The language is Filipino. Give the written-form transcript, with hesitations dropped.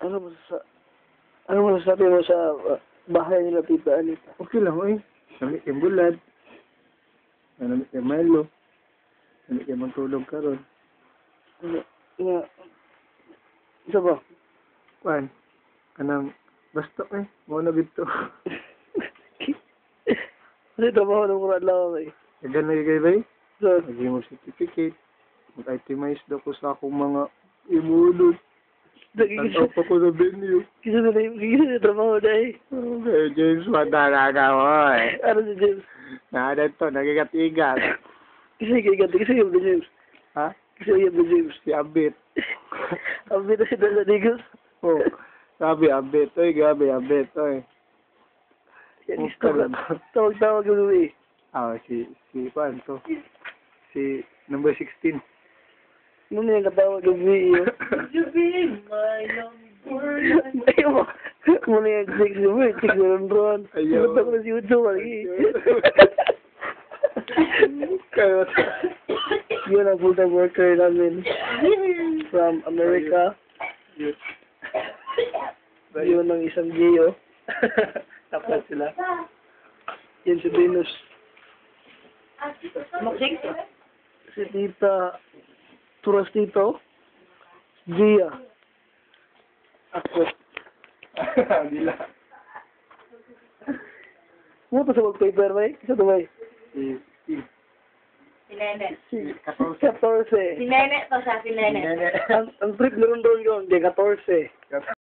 Ano mo ano masasabi mo sa bahay nila Tita Anita? Okay lang, oy. Namit yung bulad. Namit yung Milo. Namit yung magtulog karon. Isa ba? Kuan. Kanang basta mo na bito. Kasi trabaho ng mga lang eh. Kagan na kay bay. So, Lagi mo certificate. Mag-itemize daw ko sa akong mga imulog. Tantaw pa ko na venue. kisa na trabaho na eh. Okay, James, madalaga mo eh. Ano si James? Nada to, nagigat-igat. Kisa yung James. Ha? Kisa yung James. Si Abit. Ang bita si Dala Digos. Oh, grabe Abit. Oy, grabe Abit. Oy. Yan, Okay lang. tawag yung eh. Si Juan to. Si number 16. Ano na yung katawag yung video? You be my number. Ayaw mo. Muna yung chicks mo eh. Chicks mo ron. Ayaw. Ayaw. Ayaw. Si YouTube lagi. Kayo. Yun ang full-time worker namin. From America. Yun ang isang Gio. Tapos sila. Yan si Venus. Maksik? Si Tita Turas Tito. Gia. Ako. Dila. Ano pa sa mag-paper ba eh? Isa to ba eh? Si Si Nene. Si 14. 14. Si Nene to siya, si Nene. Nene. Ang trip na ron doon yun. Di 14.